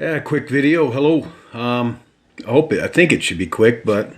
Yeah, quick video. Hello. I think it should be quick, but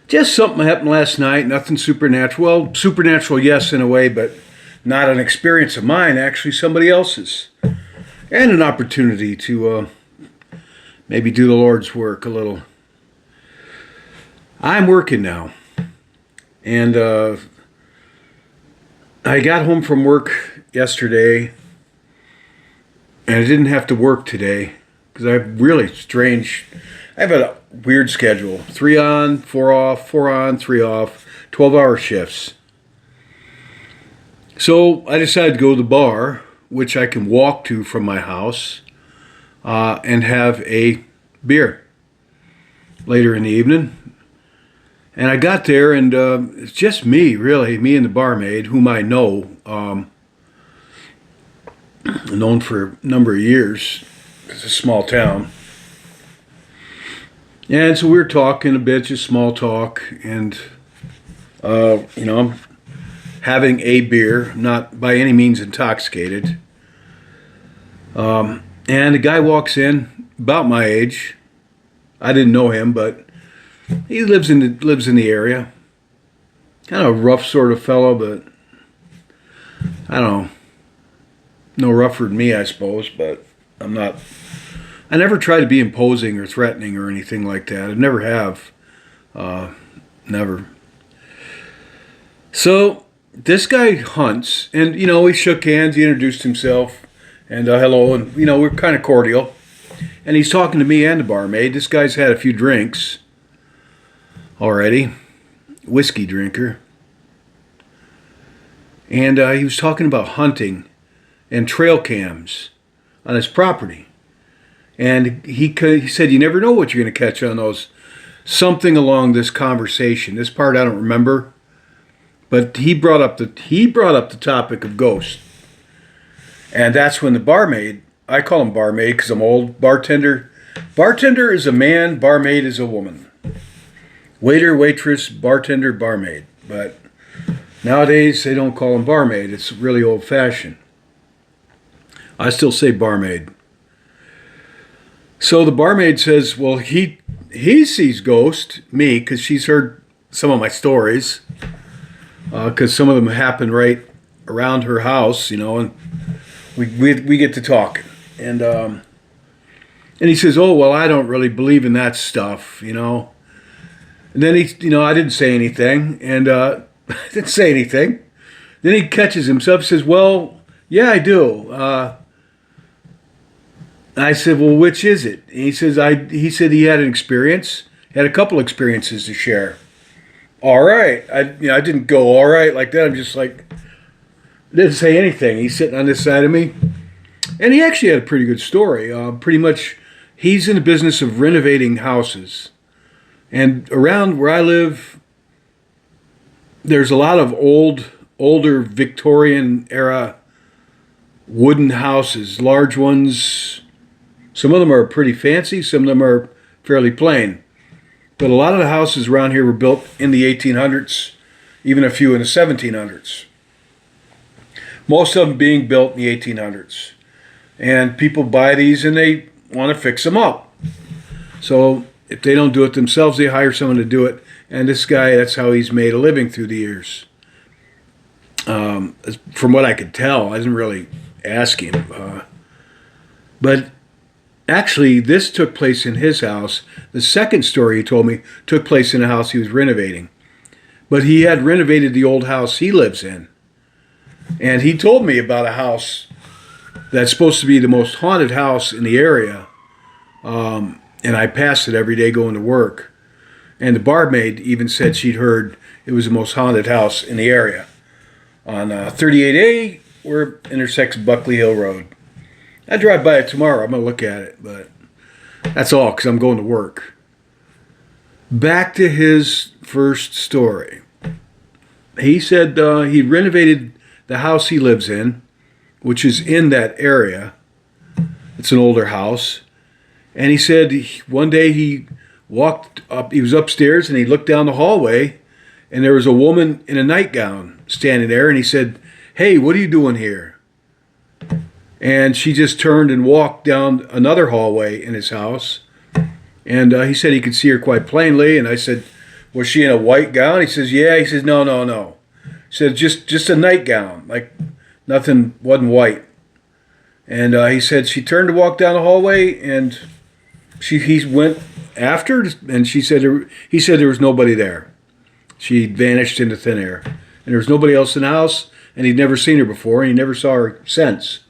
just something happened last night. Nothing supernatural. Well, supernatural, yes, in a way, but not an experience of mine. Actually, somebody else's, and an opportunity to maybe do the Lord's work a little. I'm working now, and I got home from work yesterday, and I didn't have to work today because I have really strange. I have a weird schedule: 3 on, 4 off, 4 on, 3 off, 12-hour shifts. So I decided to go to the bar, which I can walk to from my house, and have a beer later in the evening. And I got there, and it's just me, really, me and the barmaid, whom I know, known for a number of years. It's a small town. And so we were talking a bit, just small talk, and, I'm having a beer, not by any means intoxicated. And the guy walks in, about my age. I didn't know him, but he lives in the area. Kind of a rough sort of fellow, but I don't know. No rougher than me, I suppose, but I'm not. I never try to be imposing or threatening or anything like that. I never have. Never. So this guy hunts, and he shook hands, he introduced himself, and hello, and we're kind of cordial. And he's talking to me and the barmaid. This guy's had a few drinks already, whiskey drinker, and he was talking about hunting and trail cams on his property. And he said, you never know what you're going to catch on those. Something along this conversation. This part I don't remember, but he brought up the topic of ghosts, and that's when the barmaid. I call him barmaid because I'm old. Bartender is a man. Barmaid is a woman. Waiter, waitress, bartender, barmaid. But nowadays they don't call him barmaid. It's really old fashioned. I still say barmaid. So the barmaid says, well, he sees ghosts, me, because she's heard some of my stories, because some of them happen right around her house, and we get to talking, and he says, oh, well, I don't really believe in that stuff, And then I didn't say anything, and I didn't say anything. Then he catches himself, says, well, yeah, I do. I said, well, which is it? And he said he had an experience, had a couple experiences to share. All right. I didn't go all right like that. I'm just like, didn't say anything. He's sitting on this side of me. And he actually had a pretty good story. Pretty much, he's in the business of renovating houses. And around where I live, there's a lot of older Victorian era wooden houses, large ones. Some of them are pretty fancy, some of them are fairly plain. But a lot of the houses around here were built in the 1800s, even a few in the 1700s. Most of them being built in the 1800s. And people buy these and they want to fix them up. So if they don't do it themselves, they hire someone to do it. And this guy, that's how he's made a living through the years. From what I could tell, I didn't really ask him. But actually, this took place in his house. The second story he told me took place in a house he was renovating. But he had renovated the old house he lives in. And he told me about a house that's supposed to be the most haunted house in the area. And I passed it every day going to work. And the barmaid even said she'd heard it was the most haunted house in the area. On 38A, where it intersects Buckley Hill Road. I drive by it tomorrow. I'm going to look at it, but that's all because I'm going to work. Back to his first story. He said he renovated the house he lives in, which is in that area. It's an older house. And he said one day he walked up, he was upstairs, and he looked down the hallway, and there was a woman in a nightgown standing there, and he said, hey, what are you doing here? And she just turned and walked down another hallway in his house. And he said he could see her quite plainly. And I said, was she in a white gown? He says, yeah. He says, no, no, no. He said, just a nightgown, like nothing, wasn't white. And he said she turned to walk down the hallway, and he went after, and he said there was nobody there. She vanished into thin air, and there was nobody else in the house, and he'd never seen her before, and he never saw her since.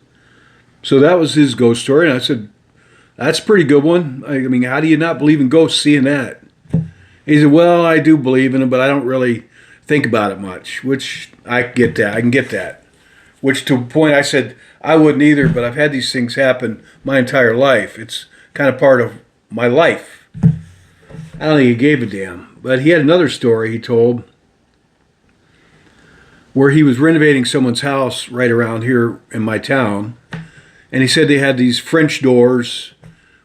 So that was his ghost story, and I said, that's a pretty good one. I mean, how do you not believe in ghosts seeing that? He said, well, I do believe in them, but I don't really think about it much, which I get that. I can get that. Which to a point I said, I wouldn't either, but I've had these things happen my entire life. It's kind of part of my life. I don't think he gave a damn. But he had another story he told where he was renovating someone's house right around here in my town. And he said they had these French doors,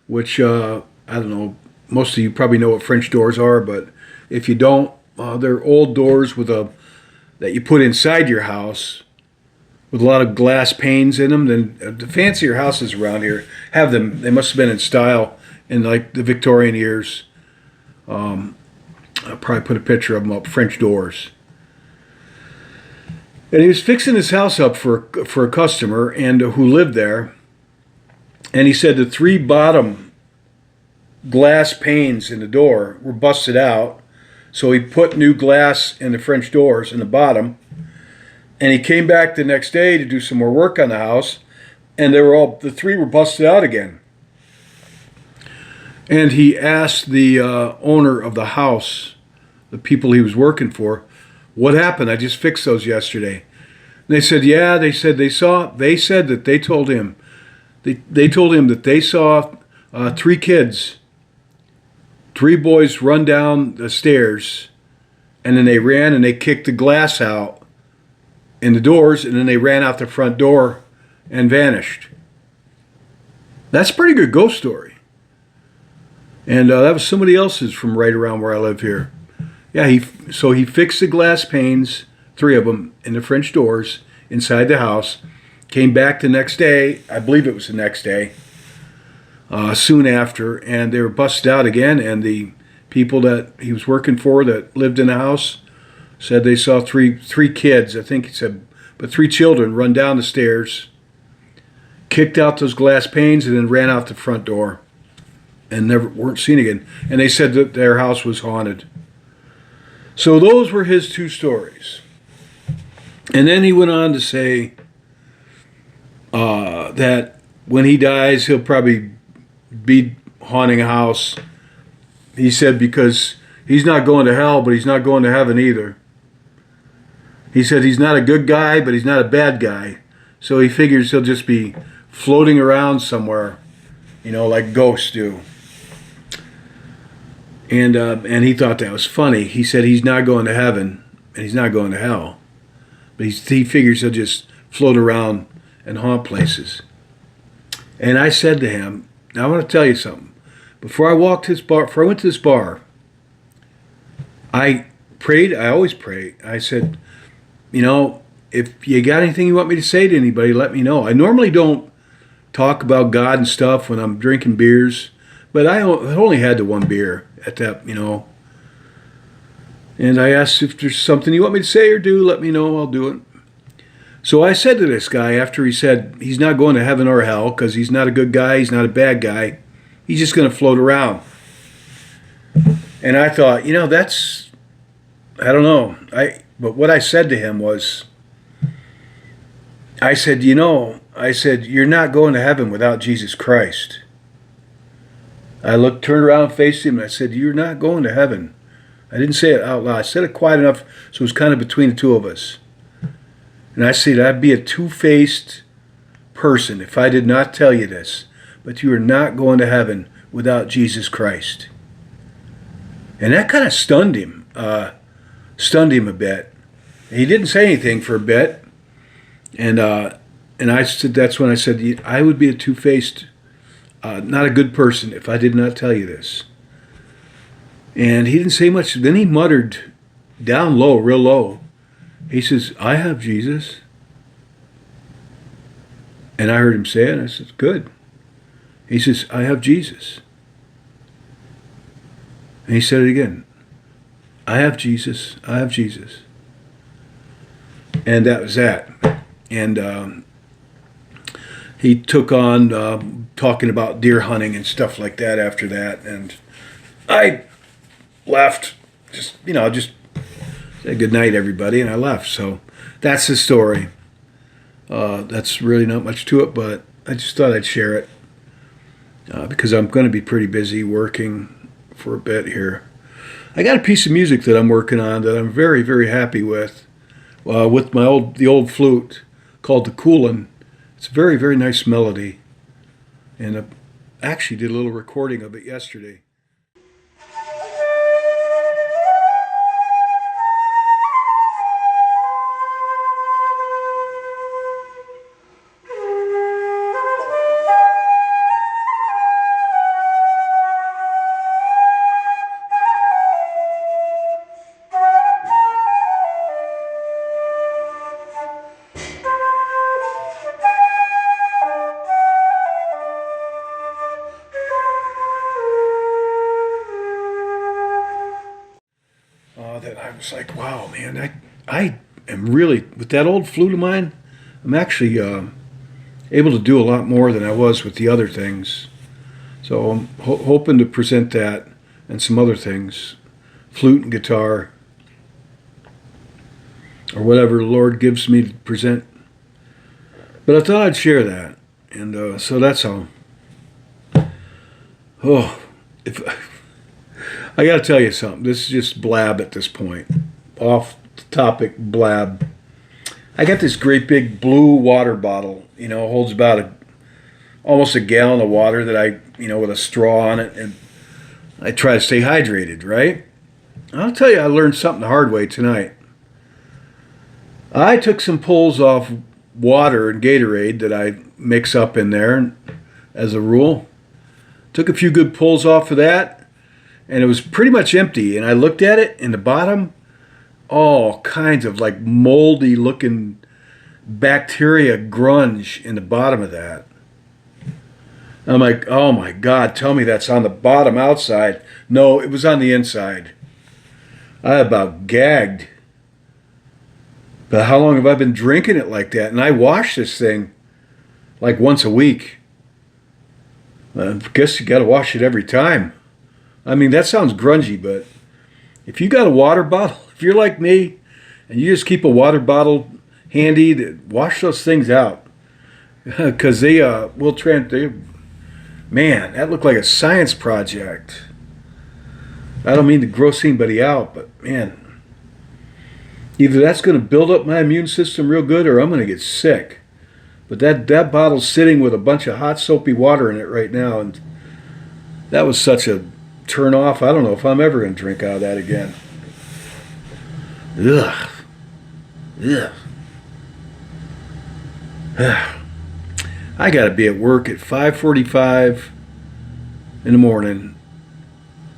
which, I don't know, most of you probably know what French doors are, but if you don't, they're old doors that you put inside your house with a lot of glass panes in them. Then the fancier houses around here have them. They must have been in style in like the Victorian years. I'll probably put a picture of them up, French doors. And he was fixing his house up for a customer and who lived there. And he said the 3 bottom glass panes in the door were busted out. So he put new glass in the French doors in the bottom. And he came back the next day to do some more work on the house. And the 3 were busted out again. And he asked the owner of the house, the people he was working for, what happened? I just fixed those yesterday. And they said, yeah, they said that they told him that they saw 3 kids, 3 boys run down the stairs, and then they ran and they kicked the glass out in the doors, and then they ran out the front door and vanished. That's a pretty good ghost story. And that was somebody else's from right around where I live here. Yeah, he fixed the glass panes, 3 of them, in the French doors inside the house. Came back the next day, I believe it was the next day, soon after, and they were busted out again. And the people that he was working for that lived in the house said they saw three kids, I think he said, but 3 children run down the stairs, kicked out those glass panes, and then ran out the front door and never weren't seen again. And they said that their house was haunted. So those were his 2 stories. And then he went on to say that when he dies, he'll probably be haunting a house. He said because he's not going to hell, but he's not going to heaven either. He said he's not a good guy, but he's not a bad guy. So he figures he'll just be floating around somewhere, like ghosts do. And he thought that was funny. He said he's not going to heaven and he's not going to hell, but he figures he'll just float around and haunt places. And I said to him, now I want to tell you something. Before I went to this bar, I prayed. I always pray. I said, if you got anything you want me to say to anybody, let me know. I normally don't talk about God and stuff when I'm drinking beers, but I only had the 1 beer at that, And I asked if there's something you want me to say or do, let me know, I'll do it. So I said to this guy, after he said he's not going to heaven or hell because he's not a good guy, he's not a bad guy, he's just going to float around. And I thought, that's, I don't know. But what I said to him was, I said, you're not going to heaven without Jesus Christ. I turned around, faced him, and I said, you're not going to heaven. I didn't say it out loud. I said it quiet enough so it was kind of between the 2 of us. And I said, I'd be a 2-faced person if I did not tell you this. But you are not going to heaven without Jesus Christ. And that kind of stunned him a bit. He didn't say anything for a bit. And I said, that's when I said, I would be a 2-faced, not a good person if I did not tell you this. And he didn't say much. Then he muttered down low, real low. He says, I have Jesus. And I heard him say it, and I said, good. He says, I have Jesus. And he said it again. I have Jesus. I have Jesus. And that was that. And he took on talking about deer hunting and stuff like that after that. And I left. Just said good night, everybody, and I left. So that's the story. That's really not much to it, but I just thought I'd share it because I'm going to be pretty busy working for a bit here. I got a piece of music that I'm working on that I'm very, very happy with the old flute called the Coolin. It's a very, very nice melody, and I actually did a little recording of it yesterday. That I was like, wow, man, I am really, with that old flute of mine, I'm actually able to do a lot more than I was with the other things. So I'm hoping to present that and some other things, flute and guitar, or whatever the Lord gives me to present. But I thought I'd share that, and so that's all. Oh, if I got to tell you something. This is just blab at this point. Off topic blab. I got this great big blue water bottle. Holds about almost a gallon of water that with a straw on it, and I try to stay hydrated, right? I'll tell you, I learned something the hard way tonight. I took some pulls off water and Gatorade that I mix up in there as a rule. Took a few good pulls off of that. And it was pretty much empty. And I looked at it in the bottom, all kinds of like moldy looking bacteria grunge in the bottom of that. I'm like, oh my God, tell me that's on the bottom outside. No, it was on the inside. I about gagged. But how long have I been drinking it like that? And I wash this thing like once a week. I guess you got to wash it every time. I mean, that sounds grungy, but if you got a water bottle, if you're like me, and you just keep a water bottle handy, wash those things out. Because they will man, that looked like a science project. I don't mean to gross anybody out, but man, either that's going to build up my immune system real good or I'm going to get sick. But that bottle's sitting with a bunch of hot soapy water in it right now, and that was such a turn off. I don't know if I'm ever going to drink out of that again. Ugh. Ugh. I got to be at work at 5:45 in the morning,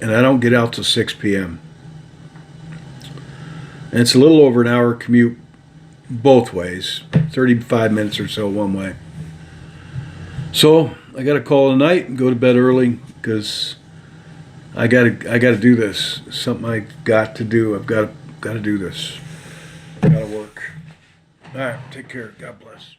and I don't get out till 6 p.m. And it's a little over an hour commute both ways, 35 minutes or so one way. So I got to call it a night and go to bed early because I gotta do this. It's something I got to do. I've got to do this. Got to work. All right. Take care. God bless.